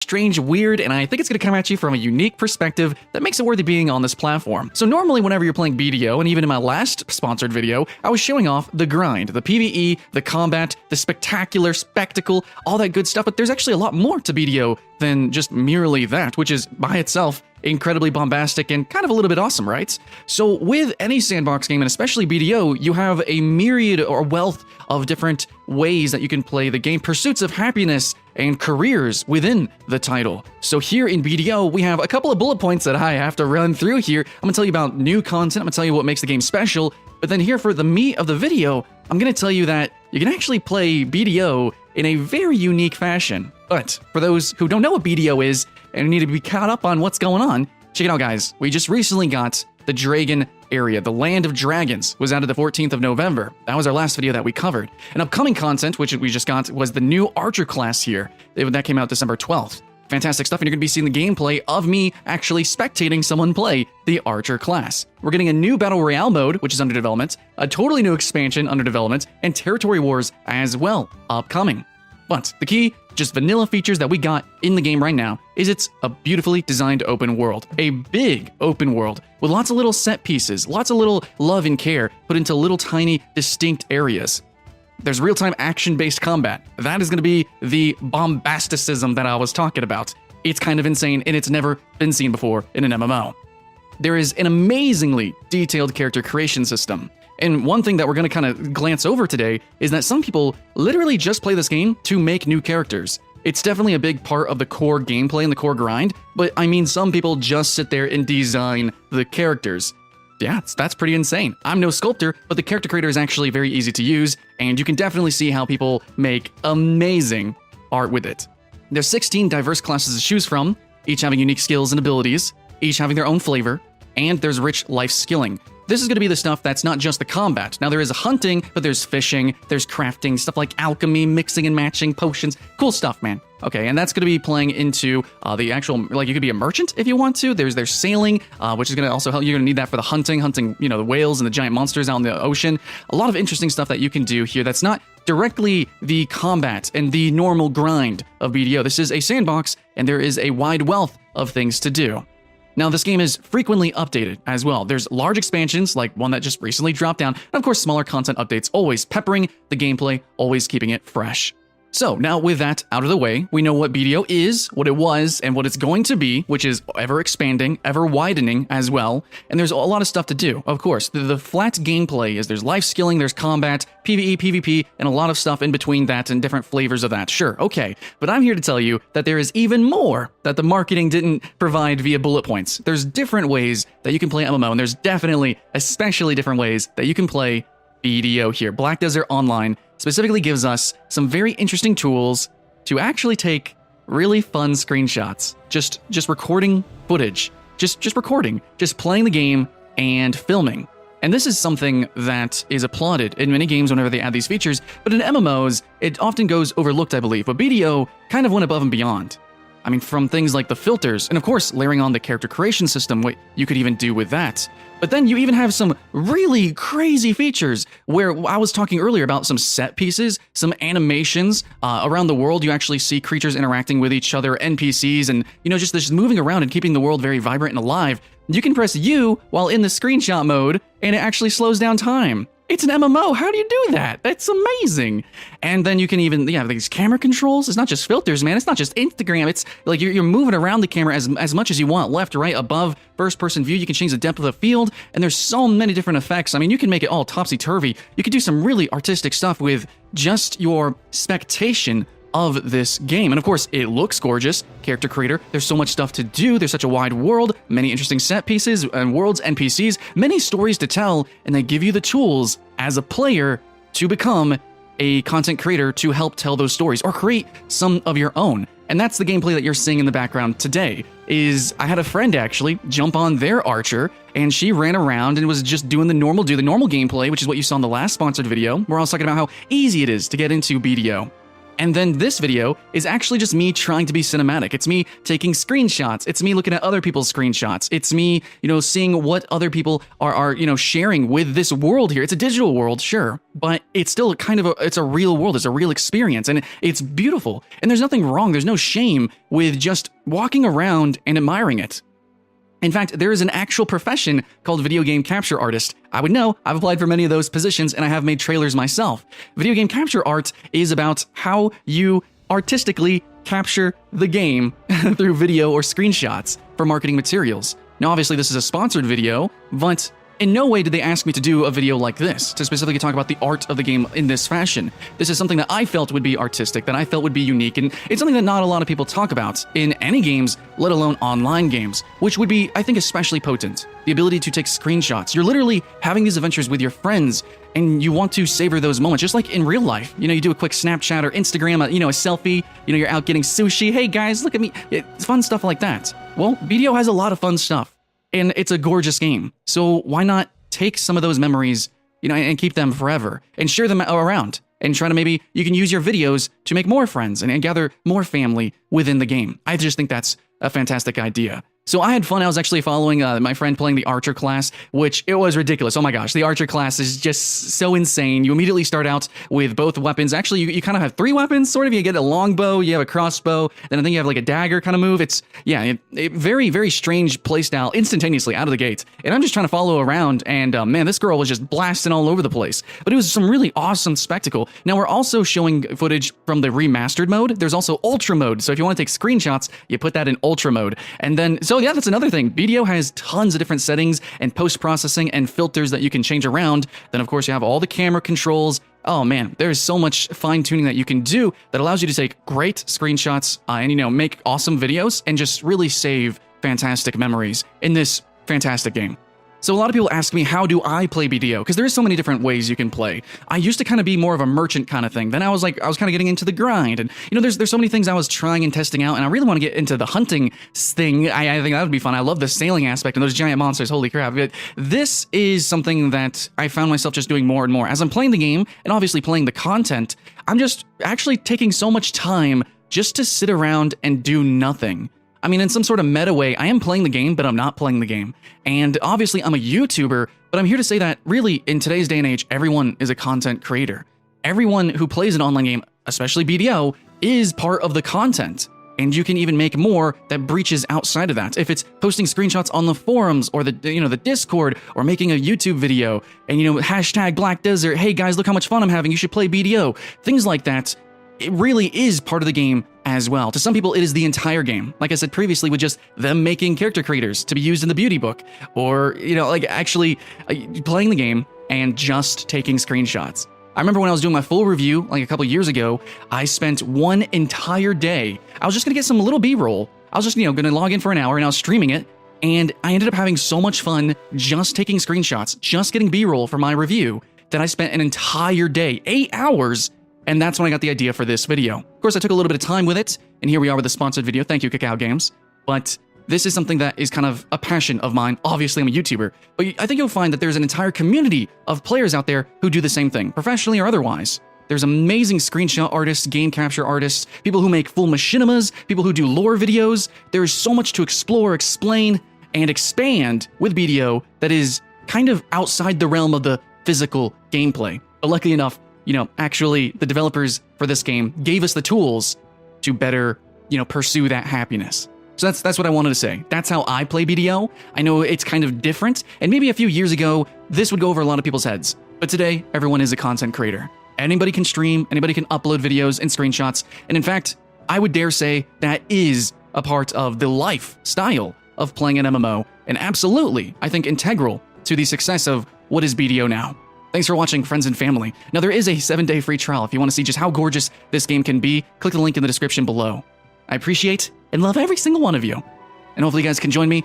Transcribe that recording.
strange, weird, and I think it's going to come at you from a unique perspective that makes it worthy being on this platform. So normally whenever you're playing BDO, and even in my last sponsored video, I was showing off the grind, the PvE, the combat, the spectacular spectacle, all that good stuff, but there's actually a lot more to BDO than just merely that, which is by itself incredibly bombastic and kind of a little bit awesome, right? So with any sandbox game, and especially BDO, you have a myriad or wealth of different ways that you can play the game, pursuits of happiness and careers within the title. So here in BDO, we have a couple of bullet points that I have to run through here. I'm gonna tell you about new content, I'm gonna tell you what makes the game special, but then here for the meat of the video, I'm gonna tell you that you can actually play BDO in a very unique fashion. But for those who don't know what BDO is and need to be caught up on what's going on, check it out, guys. We just recently got the Drieghan area. The Land of Dragons was added the 14th of November. That was our last video that we covered. And upcoming content, which we just got, was the new Archer class here. That came out December 12th. Fantastic stuff, and you're going to be seeing the gameplay of me actually spectating someone play the Archer class. We're getting a new Battle Royale mode, which is under development, a totally new expansion under development, and Territory Wars as well, upcoming. But the key, just vanilla features that we got in the game right now, is it's a beautifully designed open world. A big open world with lots of little set pieces, lots of little love and care put into little tiny distinct areas. There's real-time action-based combat. That is going to be the bombasticism that I was talking about. It's kind of insane, and it's never been seen before in an MMO. There is an amazingly detailed character creation system. And one thing that we're going to kind of glance over today is that some people literally just play this game to make new characters. It's definitely a big part of the core gameplay and the core grind, but I mean some people just sit there and design the characters. Yeah, that's pretty insane. I'm no sculptor, but the character creator is actually very easy to use, and you can definitely see how people make amazing art with it. There's 16 diverse classes to choose from, each having unique skills and abilities, each having their own flavor, and there's rich life skilling. This is going to be the stuff that's not just the combat. Now there is hunting, but there's fishing, there's crafting, stuff like alchemy, mixing and matching, potions, cool stuff, man. Okay, and that's going to be playing into the actual, like you could be a merchant if you want to. There's sailing, which is going to also help. You're going to need that for the hunting, you know, the whales and the giant monsters out in the ocean. A lot of interesting stuff that you can do here that's not directly the combat and the normal grind of BDO. This is a sandbox, and there is a wide wealth of things to do. Now, this game is frequently updated as well. There's large expansions, like one that just recently dropped down, and of course, smaller content updates, always peppering the gameplay, always keeping it fresh. So now with that out of the way, we know what BDO is, what it was, and what it's going to be, which is ever expanding, ever widening as well. And there's a lot of stuff to do, of course. The flat gameplay is there's life skilling, there's combat, PvE, PvP, and a lot of stuff in between that and different flavors of that. Sure, okay. But I'm here to tell you that there is even more that the marketing didn't provide via bullet points. There's different ways that you can play MMO, and there's definitely, especially different ways that you can play BDO here. Black Desert Online specifically gives us some very interesting tools to actually take really fun screenshots. Just recording footage, just recording, just playing the game and filming. And this is something that is applauded in many games whenever they add these features, but in MMOs, it often goes overlooked, I believe. But BDO kind of went above and beyond. I mean, from things like the filters, and of course, layering on the character creation system, what you could even do with that. But then you even have some really crazy features where I was talking earlier about some set pieces, some animations around the world. You actually see creatures interacting with each other, NPCs, and you know, just moving around and keeping the world very vibrant and alive. You can press U while in the screenshot mode, and it actually slows down time. It's an MMO. How do you do that? That's amazing. And then you can even, yeah, these camera controls. It's not just filters, man. It's not just Instagram. It's like you're moving around the camera as much as you want, left, right, above, first-person view. You can change the depth of the field, and there's so many different effects. I mean, you can make it all topsy-turvy. You can do some really artistic stuff with just your spectation of this game. And of course, it looks gorgeous. Character creator, there's so much stuff to do. There's such a wide world, many interesting set pieces and worlds, NPCs, many stories to tell, and they give you the tools as a player to become a content creator to help tell those stories or create some of your own. And that's the gameplay that you're seeing in the background today. I had a friend actually jump on their Archer, and she ran around and was just doing the normal gameplay, which is what you saw in the last sponsored video, where I was talking about how easy it is to get into BDO. And then this video is actually just me trying to be cinematic. It's me taking screenshots. It's me looking at other people's screenshots. It's me, seeing what other people are sharing with this world here. It's a digital world, sure, but it's still it's a real world. It's a real experience, and it's beautiful. And there's nothing wrong. There's no shame with just walking around and admiring it. In fact, there is an actual profession called video game capture artist. I would know, I've applied for many of those positions and I have made trailers myself. Video game capture art is about how you artistically capture the game through video or screenshots for marketing materials. Now, obviously, this is a sponsored video, but in no way did they ask me to do a video like this, to specifically talk about the art of the game in this fashion. This is something that I felt would be artistic, that I felt would be unique, and it's something that not a lot of people talk about in any games, let alone online games, which would be, I think, especially potent. The ability to take screenshots. You're literally having these adventures with your friends, and you want to savor those moments, just like in real life. You do a quick Snapchat or Instagram, a selfie, you're out getting sushi, hey guys, look at me, it's fun stuff like that. Well, BDO has a lot of fun stuff. And it's a gorgeous game. So why not take some of those memories, and keep them forever and share them around and try to maybe you can use your videos to make more friends and gather more family within the game. I just think that's a fantastic idea. So I had fun. I was actually following my friend playing the Archer class, which it was ridiculous. Oh my gosh, the Archer class is just so insane. You immediately start out with both weapons. Actually, you kind of have 3 weapons, sort of. You get a longbow, you have a crossbow, then I think you have like a dagger kind of move. It's, very, very strange playstyle instantaneously out of the gate. And I'm just trying to follow around, and man, this girl was just blasting all over the place. But it was some really awesome spectacle. Now, we're also showing footage from the remastered mode. There's also Ultra mode. So if you want to take screenshots, you put that in Ultra mode. And then, so yeah, that's another thing. BDO has tons of different settings and post-processing and filters that you can change around. Then, of course, you have all the camera controls. Oh man, there's so much fine-tuning that you can do that allows you to take great screenshots and, make awesome videos and just really save fantastic memories in this fantastic game. So a lot of people ask me, how do I play BDO? Because there's so many different ways you can play. I used to kind of be more of a merchant kind of thing. Then I was kind of getting into the grind. And, there's so many things I was trying and testing out. And I really want to get into the hunting thing. I think that would be fun. I love the sailing aspect and those giant monsters. Holy crap. But this is something that I found myself just doing more and more. As I'm playing the game and obviously playing the content, I'm just actually taking so much time just to sit around and do nothing. I mean, in some sort of meta way, I am playing the game, but I'm not playing the game. And obviously, I'm a YouTuber, but I'm here to say that really, in today's day and age, everyone is a content creator. Everyone who plays an online game, especially BDO, is part of the content. And you can even make more that breaches outside of that. If it's posting screenshots on the forums or the Discord or making a YouTube video and, hashtag Black Desert, hey guys, look how much fun I'm having, you should play BDO. Things like that. It really is part of the game as well. To some people, it is the entire game. Like I said previously, with just them making character creators to be used in the beauty book, or, actually playing the game and just taking screenshots. I remember when I was doing my full review, like a couple years ago, I spent one entire day. I was just gonna get some little B-roll. I was just, gonna log in for an hour and I was streaming it. And I ended up having so much fun just taking screenshots, just getting B-roll for my review, that I spent an entire day, 8 hours. And that's when I got the idea for this video. Of course, I took a little bit of time with it, and here we are with the sponsored video. Thank you, Cacao Games. But this is something that is kind of a passion of mine. Obviously, I'm a YouTuber, but I think you'll find that there's an entire community of players out there who do the same thing, professionally or otherwise. There's amazing screenshot artists, game capture artists, people who make full machinimas, people who do lore videos. There is so much to explore, explain, and expand with BDO that is kind of outside the realm of the physical gameplay. But luckily enough, actually the developers for this game gave us the tools to better, pursue that happiness. So that's what I wanted to say. That's how I play BDO. I know it's kind of different, and maybe a few years ago, this would go over a lot of people's heads. But today, everyone is a content creator. Anybody can stream, anybody can upload videos and screenshots, and in fact, I would dare say that is a part of the lifestyle of playing an MMO, and absolutely, I think, integral to the success of what is BDO now. Thanks for watching, friends and family. Now, there is a 7-day free trial. If you want to see just how gorgeous this game can be, click the link in the description below. I appreciate and love every single one of you. And hopefully you guys can join me.